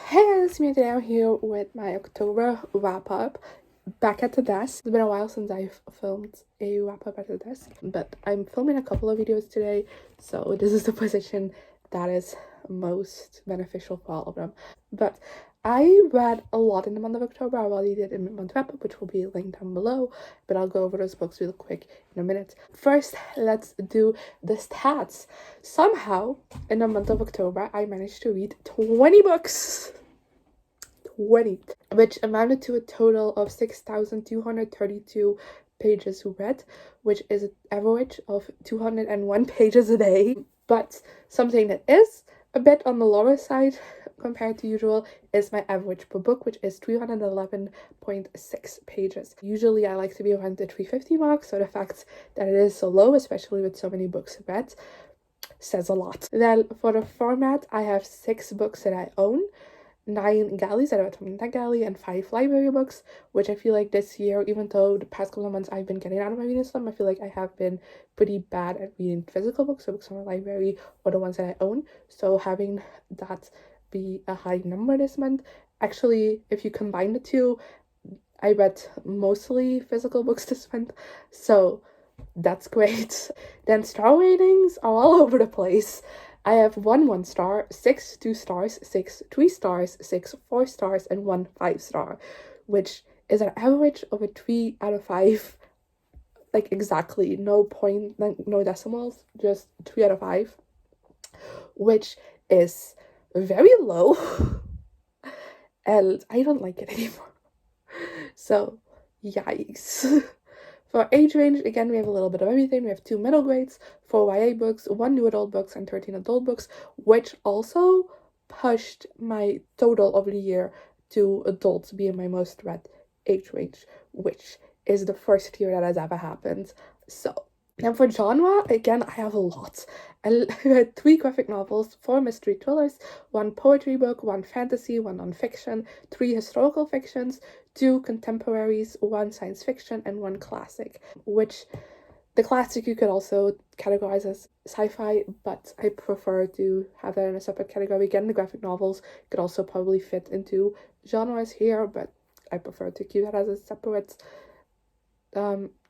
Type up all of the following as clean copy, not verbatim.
Hey guys, me today. I'm here with my October wrap up. Back at the desk. It's been a while since I've filmed a wrap up at the desk, but I'm filming a couple of videos today, so this is the position that is most beneficial for all of them. But I read a lot in the month of October. I already did a mid-month wrap up, which will be linked down below, but I'll go over those books real quick in a minute. First, let's do the stats. Somehow, in the month of October, I managed to read 20 books. 20, which amounted to a total of 6,232 pages read, which is an average of 201 pages a day. But something that is a bit on the lower side compared to usual is my average per book, which is 311.6 pages. Usually I like to be around the 350 mark, so the fact that it is so low, especially with so many books read, says a lot. Then for the format, I have 6 books that I own, 9 galleys that I read from that galley, and 5 library books, which I feel like this year, even though the past couple of months I've been getting out of my reading slump, I feel like I have been pretty bad at reading physical books, so books from the library or the ones that I own. So having that be a high number this month, actually, if you combine the two, I read mostly physical books this month, so that's great. Then star ratings are all over the place. I have 1 star, 6 2 stars, 6 3 stars, 6 4 stars, and 1 5 star, which is an average of a 3 out of 5. Like exactly, no point, no decimals, just 3 out of 5, which is very low, and I don't like it anymore. So, yikes. For age range, again, we have a little bit of everything. We have 2 middle grades, 4 YA books, 1 new adult books, and 13 adult books, which also pushed my total of the year to adults being my most read age range, which is the first year that has ever happened. So, and for genre, again, I have a lot. I read 3 graphic novels, 4 mystery thrillers, 1 poetry book, 1 fantasy, 1 non-fiction, 3 historical fictions, 2 contemporaries, 1 science fiction, and 1 classic, which the classic you could also categorize as sci-fi, but I prefer to have that in a separate category. Again, the graphic novels could also probably fit into genres here, but I prefer to keep that as a separate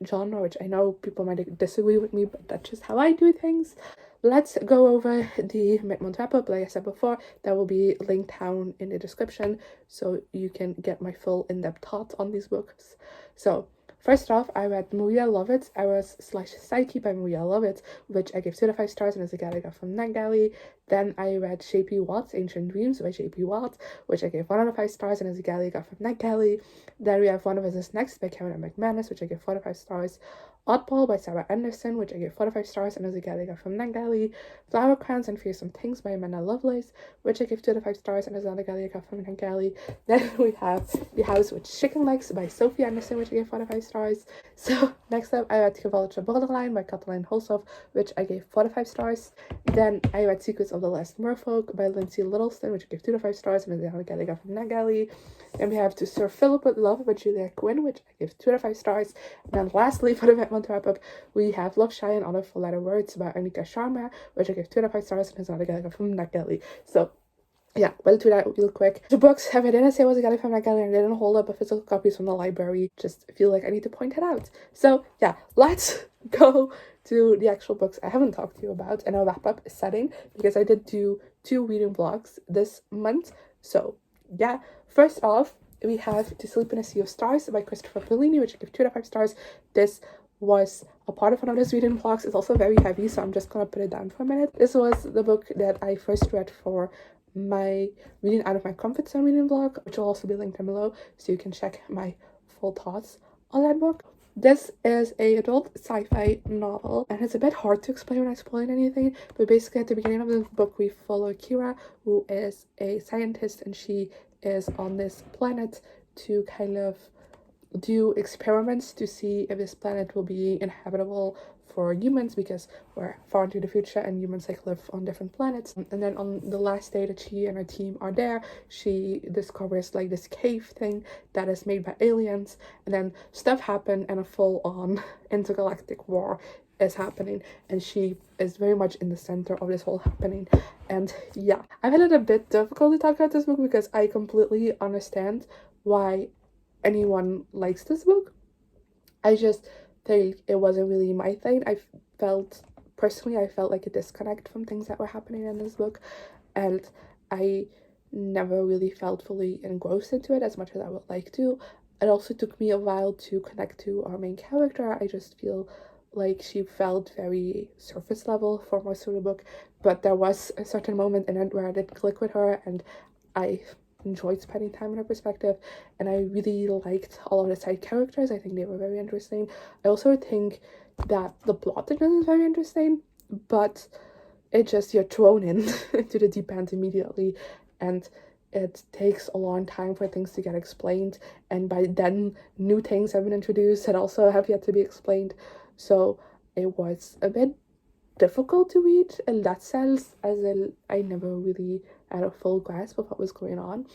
genre, which I know people might disagree with me, but that's just how I do things. Let's go over the mid-month wrap-up. Like I said before, that will be linked down in the description, so you can get my full in-depth thoughts on these books. So, first off, I read Maria Lovett's Eros/Psyche by Maria Lovett, which I gave 2 out of 5 stars, and is a galley I got from that galley. Then I read J.P. Watt's Ancient Dreams by J.P. Watt, which I gave 1 out of 5 stars, and is a galley I got from that galley. Then we have One of Us Is Next by Karen McManus, which I gave 4 out of 5 stars. Oddball by Sarah Anderson, which I gave 4 out of 5 stars, and is a galley I got from that galley. Flower Crowns and Fearsome Things by Amanda Lovelace, which I gave 2 out of 5 stars, and is another galley I got from that galley. Then we have The House with Chicken Legs by Sophie Anderson, which I gave 4 out of 5 stars. So next up, I read Kagawa Borderline by Katalin Holsov, which I gave 4 out of 5 stars. Then I read Secrets of the Last Merfolk by Lindsay Littleston, which I gave 2 out of 5 stars, and is another galley I got from that galley. Then we have To Sir Philip with Love by Julia Quinn, which I gave 2 out of 5 stars. And then lastly, for the mid-month wrap-up, we have Love Shy and Other Four-Letter Words by Anita Sharma, which I gave 2 out of 5 stars, and is another galley I got from that galley. So yeah, we'll do that real quick. The books, if I didn't say I was a galley from that galley and I didn't hold up a physical copies from the library, just feel like I need to point it out. So yeah, let's go to the actual books I haven't talked to you about in a wrap-up setting, because I did do 2 reading vlogs this month. So yeah, first off, we have To Sleep in a Sea of Stars by Christopher Paolini, which I give 2 out of 5 stars. This was a part of one of those reading vlogs. It's also very heavy, so I'm just gonna put it down for a minute. This was the book that I first read for my reading out of my comfort zone reading vlog, which will also be linked down below, so you can check my full thoughts on that book. This is a adult sci-fi novel, and it's a bit hard to explain without spoiling anything, but basically at the beginning of the book we follow Kira, who is a scientist, and she is on this planet to kind of do experiments to see if this planet will be inhabitable for humans, because we're far into the future and humans like live on different planets. And then on the last day that she and her team are there, she discovers like this cave thing that is made by aliens, and then stuff happened and a full-on intergalactic war is happening, and she is very much in the center of this whole happening. And yeah, I find it a bit difficult to talk about this book because I completely understand why anyone likes this book. I just think it wasn't really my thing. I felt like a disconnect from things that were happening in this book, and I never really felt fully engrossed into it as much as I would like to. It also took me a while to connect to our main character. I just feel like she felt very surface level for most of the book, but there was a certain moment in it where I did click with her, and I enjoyed spending time in her perspective, and I really liked all of the side characters. I think they were very interesting. I also think that the plot in this is very interesting, but it just, you're thrown in into the deep end immediately, and it takes a long time for things to get explained, and by then new things have been introduced that also have yet to be explained. So it was a bit difficult to read in that sense, as in I never really had a full grasp of what was going on.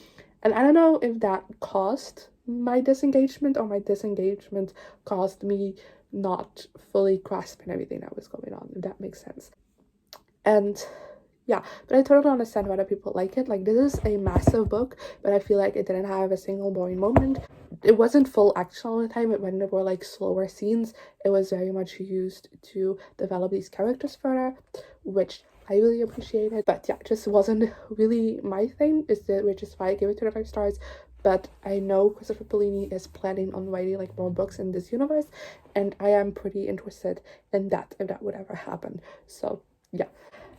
And I don't know if that caused my disengagement or my disengagement caused me not fully grasping everything that was going on, if that makes sense. And yeah, but I totally understand why other people like it. Like, this is a massive book, but I feel like it didn't have a single boring moment. It wasn't full action all the time. When there were like slower scenes, it was very much used to develop these characters further, which I really appreciated. But yeah, it just wasn't really my thing, which is why I gave it 2 out of 5 stars. But I know Christopher Paolini is planning on writing like more books in this universe, and I am pretty interested in that, if that would ever happen. So yeah.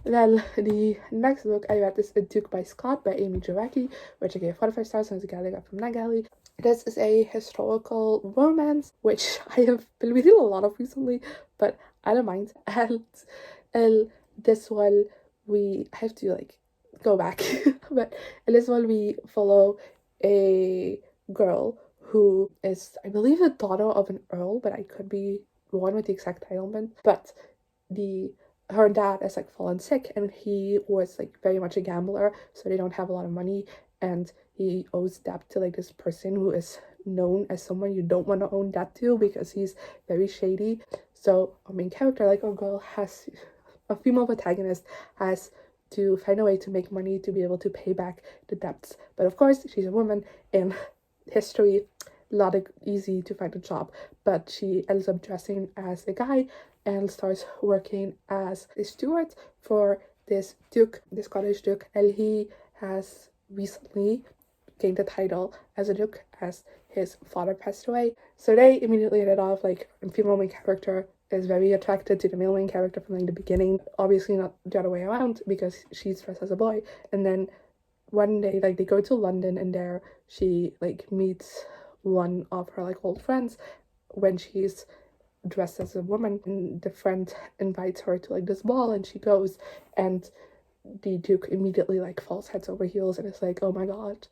Then the next book I read is A Duke by Scot by Amy Jarecki, which I gave 4 out of 5 stars, and it's a gal I got from NetGalley. This is a historical romance, which I have been reading a lot of recently, but I don't mind. And this one, we have to like go back, but in this one we follow a girl who is, I believe, the daughter of an earl, but I could be wrong with the exact titlement. But her dad is like fallen sick, and he was like very much a gambler, so they don't have a lot of money, and he owes debt to like this person who is known as someone you don't want to owe debt to because he's very shady. So our main character, like our girl, has a female protagonist, has to find a way to make money to be able to pay back the debts. But of course, she's a woman in history, not easy to find a job, but she ends up dressing as a guy and starts working as a steward for this duke, the Scottish duke, and he has recently gained the title as a duke as his father passed away. So they immediately hit it off. Like, the female main character is very attracted to the male main character from like the beginning, obviously not the other way around because she's dressed as a boy. And then one day, like, they go to London, and there she like meets one of her like old friends when she's dressed as a woman, and the friend invites her to like this ball, and she goes, and the duke immediately like falls heads over heels and is like, oh my god,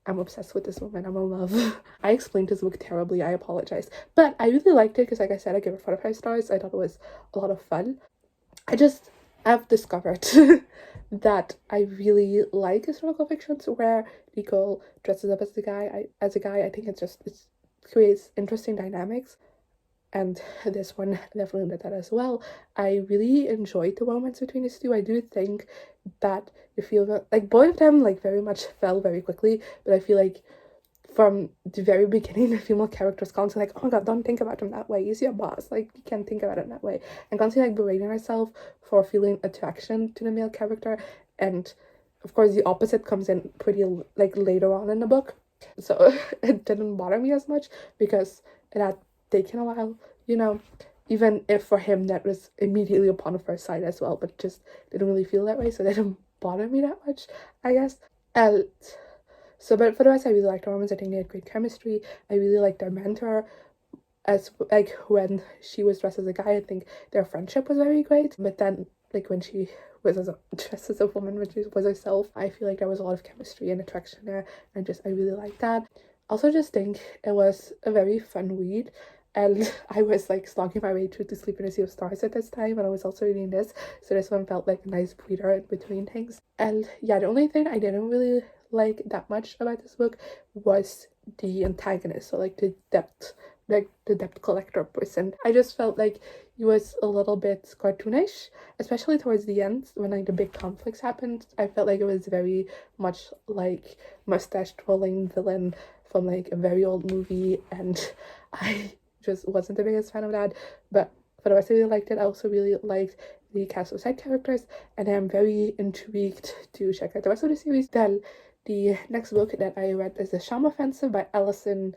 I'm obsessed with this woman, I'm in love. I explained this book terribly, I apologize, but I really liked it because, like I said, I gave it 4 out of 5 stars. I thought it was a lot of fun. I've discovered that I really like historical fictions where the girl dresses up as a guy. I think it creates interesting dynamics, and this one definitely did that as well. I really enjoyed the romance between these two. I do think that you feel like both of them like very much fell very quickly, but I feel like from the very beginning, the female character is constantly like, oh my god, don't think about him that way, he's your boss, like, you can't think about it that way, and constantly like berating herself for feeling attraction to the male character. And of course the opposite comes in pretty like later on in the book, so it didn't bother me as much because it had taken a while, you know, even if for him that was immediately upon the first sight as well, but just didn't really feel that way, so it didn't bother me that much, I guess. And so, but for the rest, I really liked the romance. I think they had great chemistry. I really liked their mentor, as like when she was dressed as a guy, I think their friendship was very great. But then, like, when she was dressed as a woman, when she was herself, I feel like there was a lot of chemistry and attraction there, and I really liked that. Also, just think it was a very fun read. And I was like slogging my way through To Sleep in a Sea of Stars at this time, and I was also reading this, so this one felt like a nice breather in between things. And yeah, the only thing I didn't really like that much about this book was the antagonist, so like the depth like the debt collector person. I just felt like he was a little bit cartoonish, especially towards the end when like the big conflicts happened. I felt like it was very much like mustache twirling villain from like a very old movie, and I just wasn't the biggest fan of that. But for the rest, I really liked it. I also really liked the cast of side characters, and I'm very intrigued to check out the rest of the series. Then the next book that I read is The Sham Offensive by Alison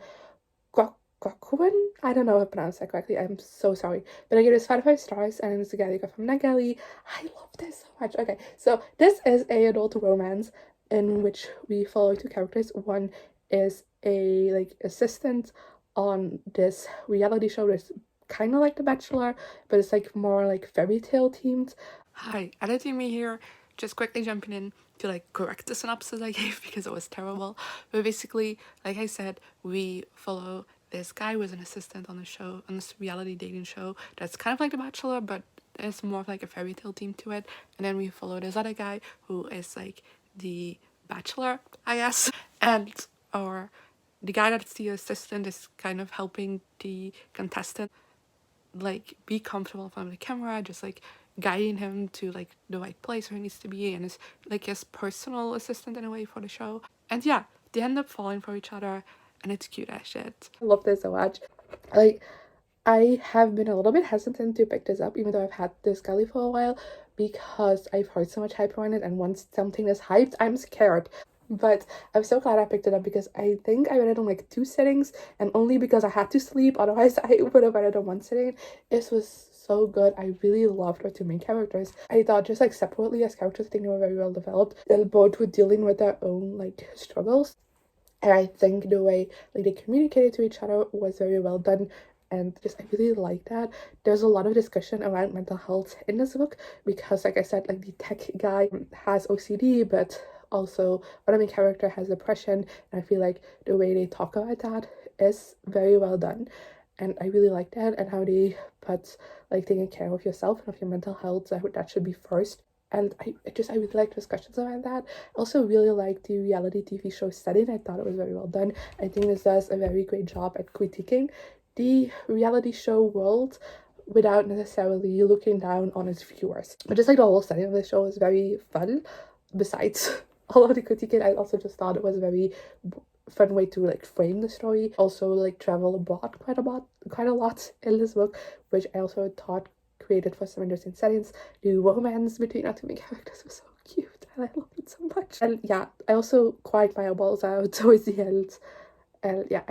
Cochrun. I don't know if I pronounced that correctly. I'm so sorry. But I gave this 5 out of 5 stars, and it's a guy from Nagali. I love this so much. Okay, so this is a adult romance in which we follow 2 characters. One is a like assistant on this reality show that's kind of like The Bachelor, but it's like more like fairy tale themed. Hi, editing me here. Just quickly jumping in to like correct the synopsis I gave because it was terrible. But basically, like I said, we follow this guy who is an assistant on the show, on this reality dating show that's kind of like The Bachelor, but there's more of like a fairy tale theme to it. And then we follow this other guy who is like the Bachelor, I guess. And the guy that's the assistant is kind of helping the contestant like be comfortable in front of the camera, just like guiding him to like the right place where he needs to be, and is like his personal assistant in a way for the show. And yeah, they end up falling for each other, and it's cute as shit. I love this so much. Like, I have been a little bit hesitant to pick this up, even though I've had this gully for a while, because I've heard so much hype around it, and once something is hyped, I'm scared. But I'm so glad I picked it up because I think I read it on like 2 sittings, and only because I had to sleep, otherwise I would have read it on 1 sitting. This was so good. I really loved our 2 main characters. I thought just like separately as characters, I think they were very well developed. They both were dealing with their own like struggles, and I think the way like they communicated to each other was very well done. And just I really like that. There's a lot of discussion around mental health in this book because, like I said, like the tech guy has OCD, but also our main character has depression, and I feel like the way they talk about that is very well done. And I really like that, and how they put like taking care of yourself and of your mental health, so that should be first. And I really like discussions around that. I also really like the reality TV show setting. I thought it was very well done. I think this does a very great job at critiquing the reality show world without necessarily looking down on its viewers. But just like the whole setting of the show is very fun. Besides all of the critiquing, I also just thought it was a very fun way to like frame the story. Also like travel abroad quite a lot in this book, which I also thought created for some interesting settings. The romance between our 2 main characters was so cute, and I loved it so much. And yeah, I also cried my eyeballs out towards the end. And yeah,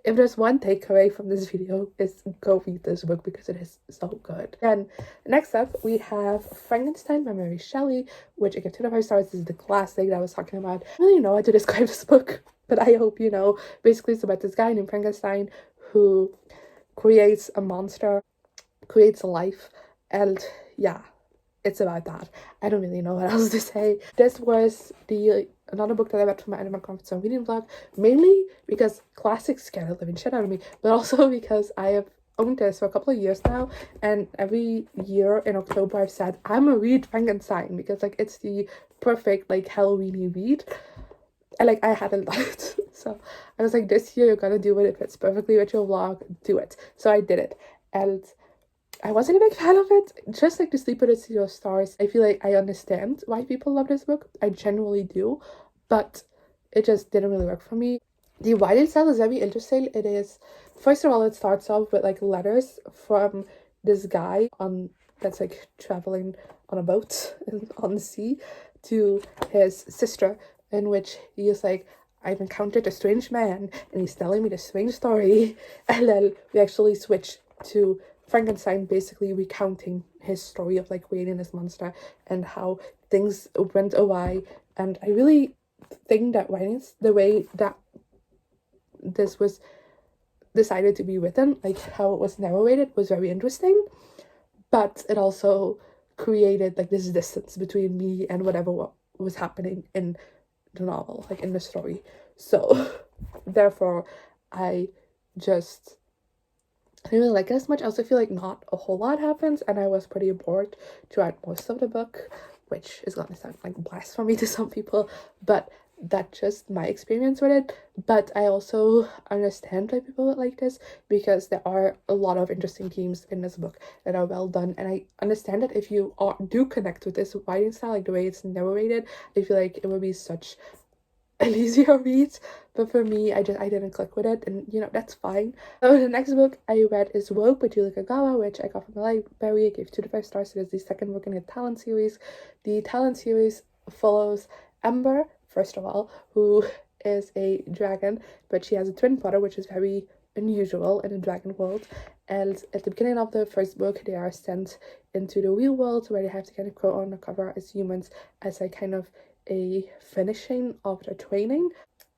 if there's one takeaway from this video, is go read this book because it is so good. Then next up we have Frankenstein by Mary Shelley, which I give 2 out of 5 stars. This is the classic that I was talking about. I don't really know how to describe this book, but I hope you know. Basically, it's about this guy named Frankenstein who creates a monster, creates a life, and yeah, it's about that. I don't really know what else to say. This was another book that I read from my Animal Comfort Zone reading vlog, mainly because classics scare the living shit out of me, but also because I have owned this for a couple of years now, and every year in October I've said I'm gonna read Frankenstein because like it's the perfect like Halloweeny read, and like I hadn't done it. So I was like, this year you're gonna do it. If it's perfectly with your vlog, do it. So I did it, and I wasn't a big fan of it. Just like The Sleeper That 0 Stars, I feel like I understand why people love this book. I genuinely do, but it just didn't really work for me. The writing style is very interesting. It is, first of all, it starts off with like letters from this guy that's like traveling on a boat on the sea to his sister, in which he is like, I've encountered a strange man and he's telling me this strange story. And then we actually switch to Frankenstein basically recounting his story of like creating this monster and how things went awry. And I really think that the way that this was decided to be written, like how it was narrated, was very interesting, but it also created like this distance between me and whatever was happening in the novel, like in the story. So therefore I didn't really like it as much. I also feel like not a whole lot happens, and I was pretty bored throughout most of the book, which is gonna sound like blasphemy to some people, but that's just my experience with it, but I also understand why people would like this, because there are a lot of interesting themes in this book that are well done, and I understand that if you do connect with this writing style, like the way it's narrated, I feel like it would be such an easier read. But for me, I didn't click with it, and that's fine. So the next book I read is Woke by Kagawa, which I got from the library. I gave 2 to 5 stars. It is the second book in the Talent series. The Talent series follows Ember, first of all, who is a dragon, but she has a twin brother, which is very unusual in the dragon world. And at the beginning of the first book, they are sent into the real world, where they have to kind of go undercover as humans, as a kind of a finishing of their training.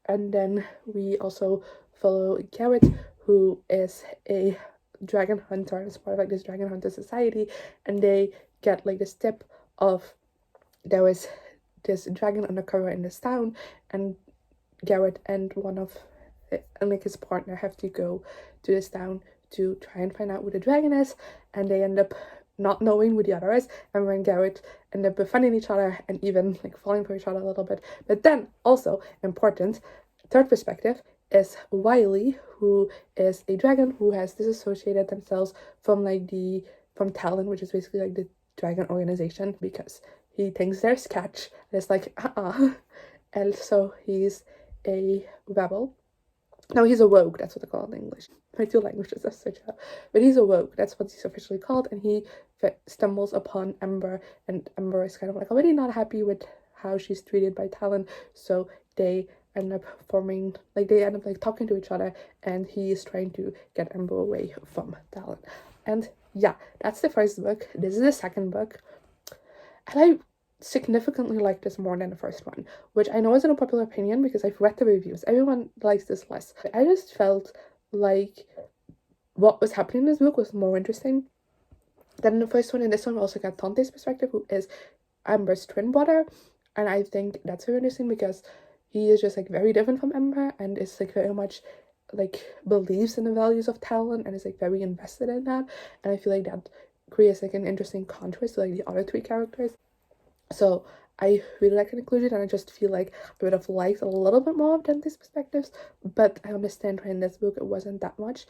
And then we also follow Garrett, who is a dragon hunter, and is part of like this dragon hunter society, and they get like this tip of there is this dragon undercover in this town, and Garrett and like his partner have to go to this town to try and find out who the dragon is, and they end up not knowing who the other is, and when Garrett end up befriending each other and even like falling for each other a little bit. But then also important, third perspective, is Wiley, who is a dragon who has disassociated themselves from Talon, which is basically like the dragon organization, because he thinks they're sketch, and it's like and so he's a rebel. No, he's a rogue, that's what they call it in English. My 2 languages are such a... But he's a rogue, that's what he's officially called, and he stumbles upon Ember, and Ember is kind of like already not happy with how she's treated by Talon, so they end up talking to each other, and he is trying to get Ember away from Talon. And yeah, that's the first book. This is the second book, and I significantly like this more than the first one, which I know is an unpopular opinion because I've read the reviews. Everyone likes this less. I just felt like what was happening in this book was more interesting than the first one. In this one, we also got Tante's perspective, who is Amber's twin brother, and I think that's very interesting because he is just like very different from Ember, and is like very much like believes in the values of Talon, and is like very invested in that, and I feel like that creates like an interesting contrast to like the other 3 characters. So I really like the inclusion, and I just feel like I would have liked a little bit more of Dante's perspectives, but I understand why in this book it wasn't that much,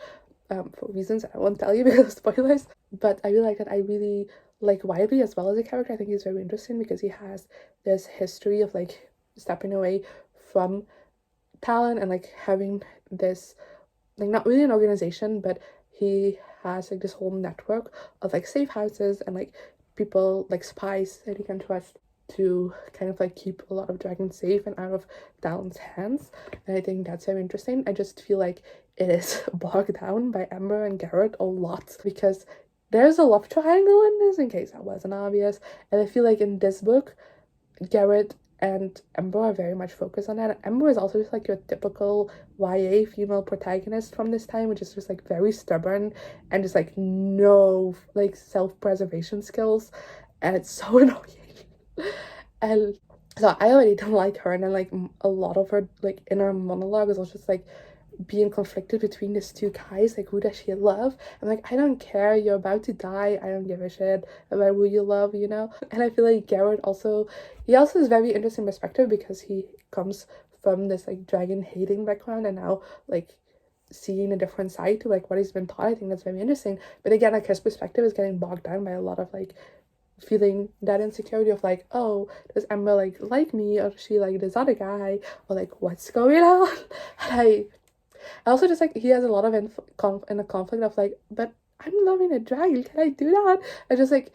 for reasons I won't tell you because of spoilers. But I really like that. I really like Wiley as well as a character. I think he's very interesting because he has this history of like stepping away from Talon and like having this like not really an organization, but he has like this whole network of like safe houses and like people like spies that he can trust to kind of like keep a lot of dragons safe and out of Talon's hands. And I think that's very interesting. I just feel like it is bogged down by Ember and Garrett a lot, because there's a love triangle in this, in case that wasn't obvious, and I feel like in this book Garrett and Ember are very much focused on that. Ember is also just like your typical YA female protagonist from this time, which is just like very stubborn and just like no like self-preservation skills, and it's so annoying. And so I already don't like her, and then like a lot of her like inner monologue is also just like being conflicted between these 2 guys. Like, who does she love? I'm like, I don't care, you're about to die, I don't give a shit about who you love, And I feel like Garrett also has very interesting perspective, because he comes from this like dragon hating background, and now like seeing a different side to like what he's been taught. I think that's very interesting, but again, like his perspective is getting bogged down by a lot of like feeling that insecurity of like, oh, does Ember like me, or does she like this other guy, or like what's going on? And I also just like he has a lot of in a conflict of like, but I'm loving a dragon, can I do that? And just like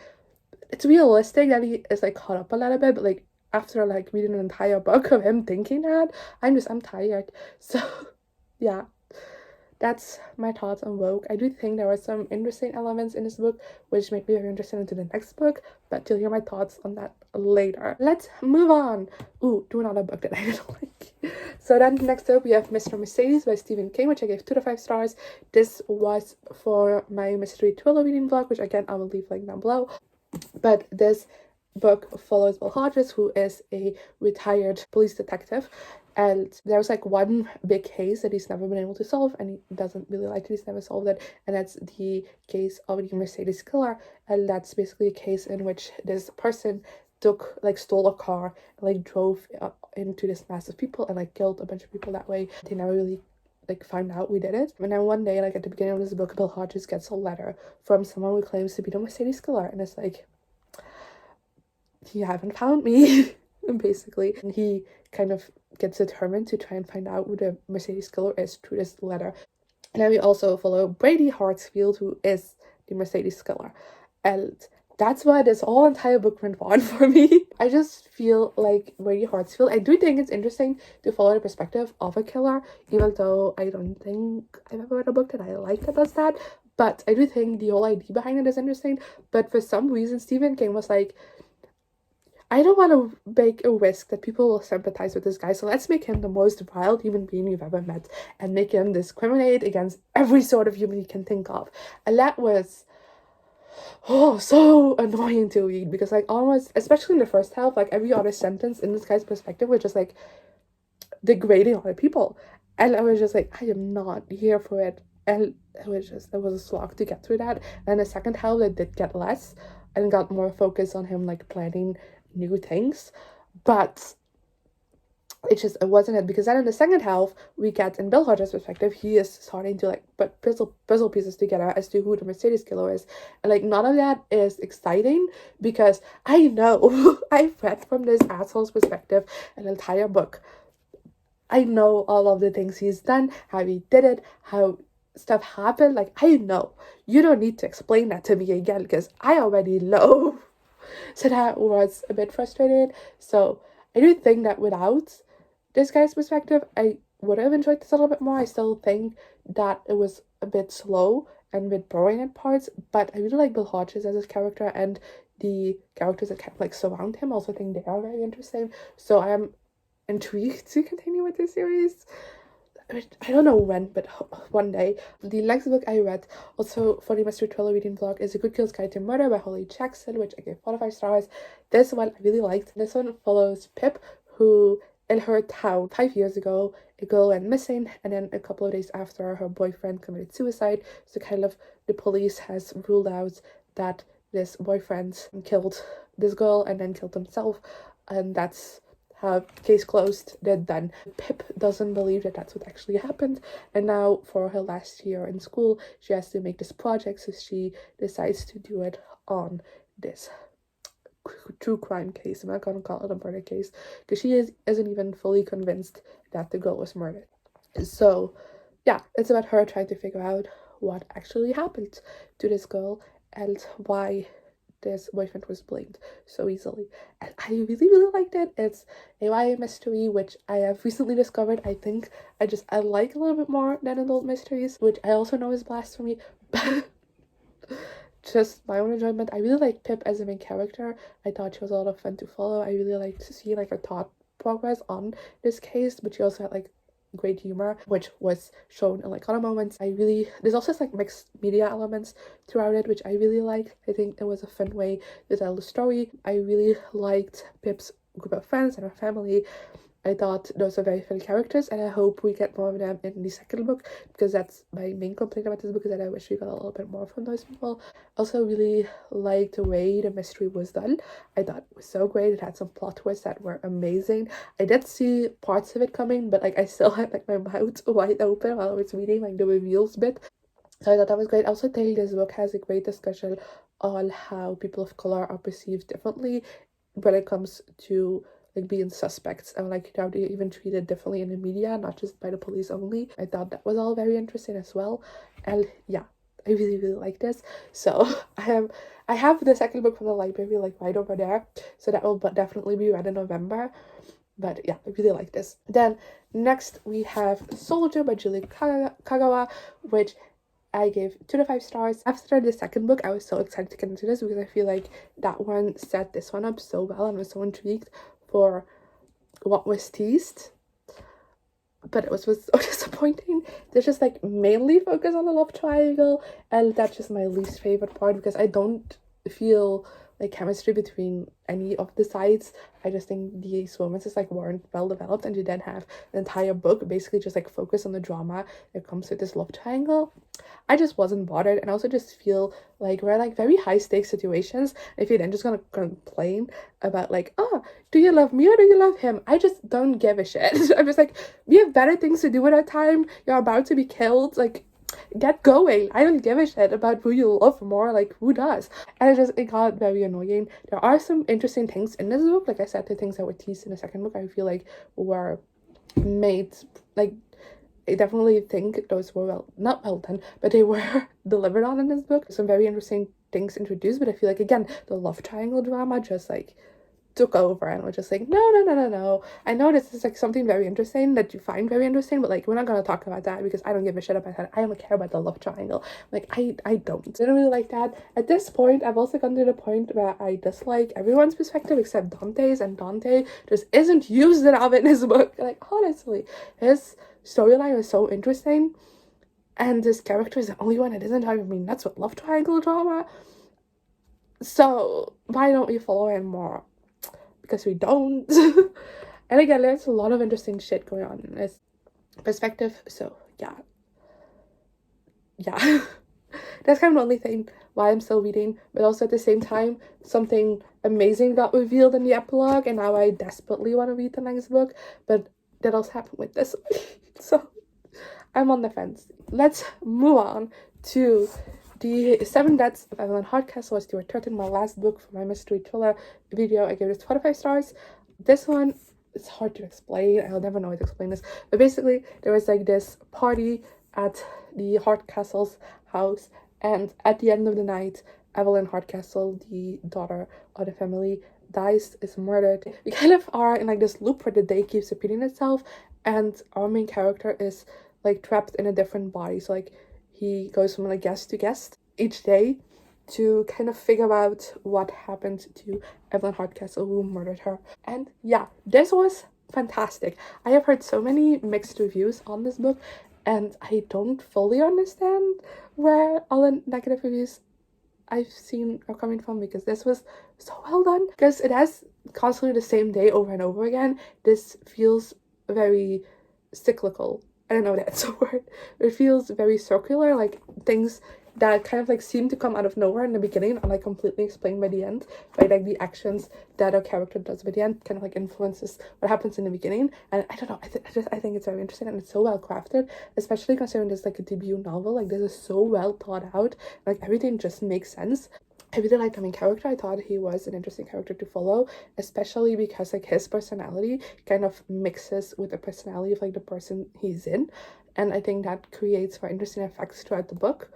it's realistic that he is like caught up a little bit, but like after like reading an entire book of him thinking that, I'm tired. So yeah, that's my thoughts on Woke. I do think there are some interesting elements in this book which make me very interested into the next book, but you'll hear my thoughts on that later. Let's move on. Ooh, do another book that I didn't like. So then next up we have Mr. Mercedes by Stephen King, which I gave 2 to 5 stars. This was for my mystery thriller reading vlog, which again I will leave link down below. But this book follows Will Hodges, who is a retired police detective, and there's like one big case that he's never been able to solve, and he doesn't really like it, he's never solved it, and that's the case of the Mercedes killer. And that's basically a case in which this person stole a car and like drove into this mass of people and like killed a bunch of people that way. They never really like found out we did it. And then one day, like at the beginning of this book, Bill Hodges gets a letter from someone who claims to be the Mercedes killer, and it's like, you haven't found me. Basically, and he kind of gets determined to try and find out who the Mercedes killer is through this letter. And then we also follow Brady Hartsfield, who is the Mercedes killer, and that's why this whole entire book went on for me. I just feel like Brady Hartsfield, I do think it's interesting to follow the perspective of a killer, even though I don't think I've ever read a book that I like that does that. But I do think the whole idea behind it is interesting. But for some reason, Stephen King was like, I don't want to make a risk that people will sympathize with this guy, so let's make him the most wild human being you've ever met and make him discriminate against every sort of human you can think of. And that was so annoying to read, because like almost, especially in the first half, like every other sentence in this guy's perspective was just like degrading other people. And I was just like, I am not here for it. And it was a slog to get through that. And the second half, it did get less and got more focused on him like planning new things, but it wasn't it, because then in the second half we get, in Bill Hodges' perspective, he is starting to like put puzzle pieces together as to who the Mercedes killer is, and like none of that is exciting, because I know I've read from this asshole's perspective an entire book. I know all of the things he's done, how he did it, how stuff happened. Like, I know. You don't need to explain that to me again, because I already know. So that was a bit frustrating. So I do think that without this guy's perspective, I would have enjoyed this a little bit more. I still think that it was a bit slow and a bit boring at parts, but I really like Bill Hodges as his character, and the characters that kind of like surround him. Also think they are very interesting. So I am intrigued to continue with this series. I don't know when, but one day. The next book I read, also for the mystery thriller reading blog, is A Good Girl's Guide to Murder by Holly Jackson, which I gave 4 out of 5 stars. This one I really liked. This one follows Pip, who in her town 5 years ago, a girl went missing, and then a couple of days after, her boyfriend committed suicide. So kind of the police has ruled out that this boyfriend killed this girl and then killed himself, and that's case closed, they're done. Pip doesn't believe that that's what actually happened, and now for her last year in school she has to make this project, so she decides to do it on this true crime case. I'm not gonna call it a murder case, because she isn't even fully convinced that the girl was murdered. So yeah, it's about her trying to figure out what actually happened to this girl and why this boyfriend was blamed so easily. And I really liked it. It's a YA mystery, which I have recently discovered I think I like a little bit more than adult mysteries, which I also know is blasphemy, but just my own enjoyment. I really like Pip as a main character. I thought she was a lot of fun to follow. I really liked to see like her thought progress on this case, but she also had like great humor, which was shown in like other moments. There's also like mixed media elements throughout it, which I really liked. I think it was a fun way to tell the story. I really liked Pip's group of friends and her family. I thought those were very fun characters, and I hope we get more of them in the second book, because that's my main complaint about this book, is that I wish we got a little bit more from those people. Also really liked the way the mystery was done. I thought it was so great. It had some plot twists that were amazing. I did see parts of it coming, but like I still had like my mouth wide open while I was reading like the reveals bit. So I thought that was great. I also think this book has a great discussion on how people of color are perceived differently when it comes to like being suspects, and like how they're even treated differently in the media, not just by the police only. I thought that was all very interesting as well. And yeah, I really like this. So I have the second book from the library like right over there, so that will definitely be read in November. But yeah, I really like this. Then next we have Soldier by Julie Kagawa, which I gave 2 to 5 stars. After the second book, I was so excited to get into this, because I feel like that one set this one up so well, and I was so intrigued for what was teased, but it was so disappointing. They just like mainly focus on the love triangle, and that's just my least favorite part, because I don't feel like chemistry between any of the sides. I just think these romances like weren't well developed, and you then have an entire book basically just like focus on the drama that comes with this love triangle. I just wasn't bothered. And I also just feel like we're like very high stakes situations. If you're then just gonna complain about like, oh, do you love me or do you love him? I just don't give a shit. I'm just like, we have better things to do with our time. You're about to be killed. Like, get going. I don't give a shit about who you love more. Like, who does? And it got very annoying. There are some interesting things in this book. Like I said, the things that were teased in the second book, I feel like were made, like, I definitely think those were not well done, but they were delivered on in this book. Some very interesting things introduced, but I feel like, again, the love triangle drama just like took over and was just like, no. I know this is like something very interesting that you find very interesting, but like, we're not gonna talk about that because I don't give a shit about that. I don't care about the love triangle. Like, I don't really like that. At this point, I've also gotten to the point where I dislike everyone's perspective except Dante's, and Dante just isn't used enough in this book. Like, honestly, his storyline was so interesting, and this character is the only one that isn't driving me nuts with love triangle drama. So why don't we follow him more? Because we don't. And again, there's a lot of interesting shit going on in this perspective. So yeah. That's kind of the only thing why I'm still reading, but also at the same time, something amazing got revealed in the epilogue, and now I desperately want to read the next book, but that also happened with this. So I'm on the fence. Let's move on to the 7 Deaths of Evelyn Hardcastle by Stuart Turton, my last book for my mystery thriller video. I gave this 4 out of 5 stars. This one, it's hard to explain. I'll never know how to explain this. But basically, there was like this party at the Hardcastle's house, and at the end of the night, Evelyn Hardcastle, the daughter of the family, dies, is murdered. We kind of are in like this loop where the day keeps repeating itself, and our main character is like trapped in a different body. So like he goes from like guest to guest each day to kind of figure out what happened to Evelyn Hardcastle, who murdered her. And yeah, this was fantastic. I have heard so many mixed reviews on this book, and I don't fully understand where all the negative reviews I've seen are coming from, because this was so well done. Because it has constantly the same day over and over again. This feels very cyclical. I don't know if that's a word. It feels very circular, like things that kind of like seem to come out of nowhere in the beginning and like completely explained by the end, by like the actions that a character does by the end kind of like influences what happens in the beginning. And I don't know, I think it's very interesting, and it's so well crafted, especially considering this like a debut novel. Like, this is so well thought out, like everything just makes sense. I really liked the main character. I thought he was an interesting character to follow, especially because like his personality kind of mixes with the personality of like the person he's in, and I think that creates very interesting effects throughout the book.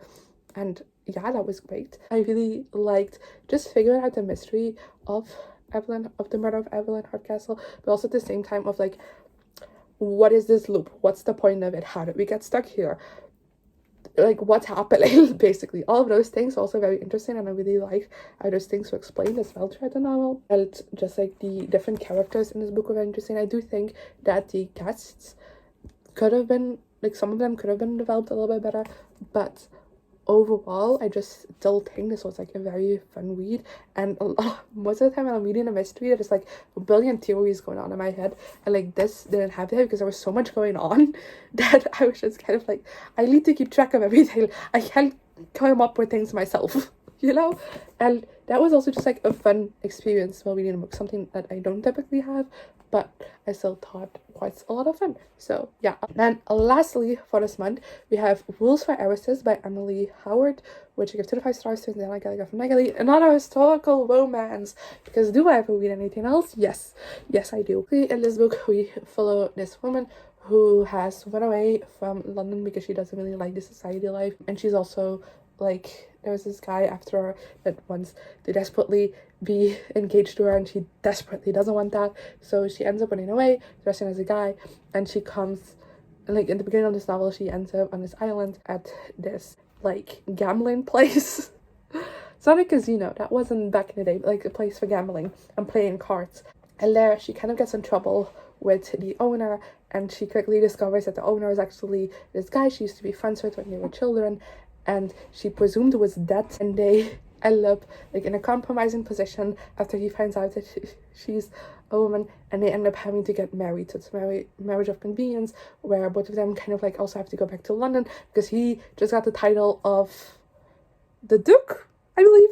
And yeah, that was great. I really liked just figuring out the mystery of the murder of Evelyn Hardcastle, but also at the same time of like, what is this loop? What's the point of it? How did we get stuck here? Like, what's happening? Basically, all of those things are also very interesting, and I really like how those things were explained as well throughout the novel. And just like the different characters in this book were very interesting. I do think that the guests could have been, like, some of them could have been developed a little bit better, but overall, I just still think this was like a very fun read. And most of the time when I'm reading a mystery, there's like a billion theories going on in my head, and like this didn't have that because there was so much going on that I was just kind of like, I need to keep track of everything. I can't come up with things myself, you know? And that was also just like a fun experience while reading a book, something that I don't typically have, but I still thought quite a lot of fun. So yeah. And lastly, for this month, we have Rules for Heiresses by Amalie Howard, which I give 2 to 5 stars to, and then I gotta go from Negalie. Another historical romance, because do I ever read anything else? Yes I do. In this book, we follow this woman who has run away from London because she doesn't really like the society life, and she's also like, there was this guy after her that wants to desperately be engaged to her, and she desperately doesn't want that, so she ends up running away, dressing as a guy, and she comes, like, in the beginning of this novel, she ends up on this island at this, like, gambling place. It's not a casino, that wasn't back in the day, but like a place for gambling and playing cards. And there she kind of gets in trouble with the owner, and she quickly discovers that the owner is actually this guy she used to be friends with when they were children, and she presumed was dead, and they end up like in a compromising position after he finds out that she's a woman, and they end up having to get married. So it's marriage of convenience, where both of them kind of like also have to go back to London because he just got the title of the Duke, I believe.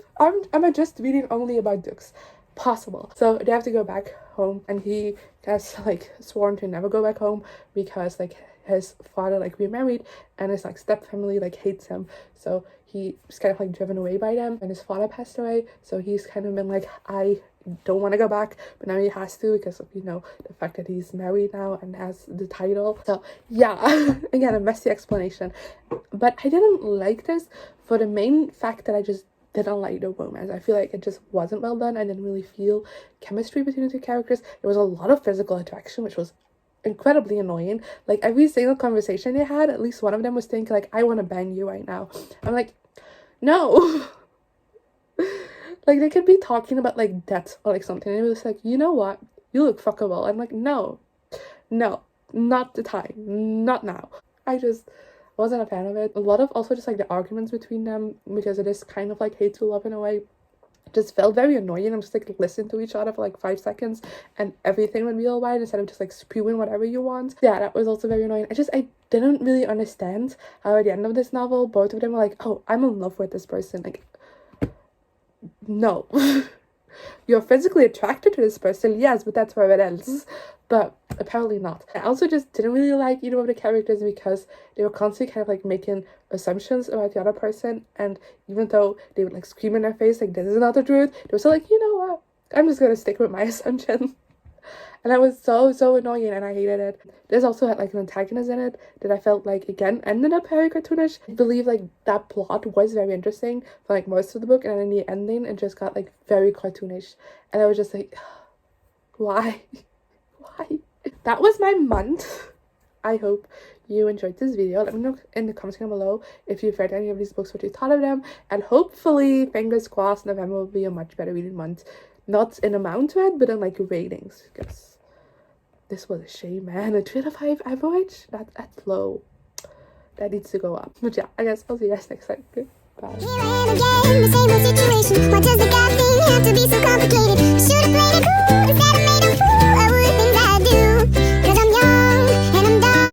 Am I just reading only about dukes? Possible. So they have to go back home, and he has like sworn to never go back home because like his father like remarried, and his like step family like hates him, so he's kind of like driven away by them, and his father passed away, so he's kind of been like, I don't want to go back, but now he has to because of, you know, the fact that he's married now and has the title. So yeah, again, a messy explanation, but I didn't like this for the main fact that I just didn't like the romance. I feel like it just wasn't well done. I didn't really feel chemistry between the two characters. There was a lot of physical attraction, which was incredibly annoying. Like every single conversation they had, at least one of them was thinking like, I want to bang you right now. I'm like, no. Like they could be talking about like death or like something, and it was like, you know what, you look fuckable. I'm like, no, not the time, not now. I just wasn't a fan of it. A lot of also just like the arguments between them, because it is kind of like hate to love in a way, just felt very annoying. I'm just like listen to each other for like 5 seconds and everything would be all right instead of just like spewing whatever you want. Yeah, that was also very annoying. I didn't really understand how at the end of this novel both of them were like, oh, I'm in love with this person. Like, no. You're physically attracted to this person, yes, but that's where it ends. But apparently not. I also just didn't really like either of the characters because they were constantly kind of like making assumptions about the other person, and even though they would like scream in their face like this is not the truth, they were still like, you know what, I'm just gonna stick with my assumption. And that was so annoying, and I hated it. This also had like an antagonist in it that I felt like again ended up very cartoonish. I believe like that plot was very interesting for like most of the book, and then in the ending it just got like very cartoonish, and I was just like, why? That was my month. I hope you enjoyed this video. Let me know in the comments down below if you've read any of these books, what you thought of them, and hopefully, fingers crossed, November will be a much better reading month. Not in amount read, but in like ratings, because this was a shame, man. A 3 out of 5 average? That's low. That needs to go up. But yeah, I guess I'll see you guys next time. Okay, bye. Here I am again, the same old situation. Why does the God thing have to be so complicated? Should've played it cool.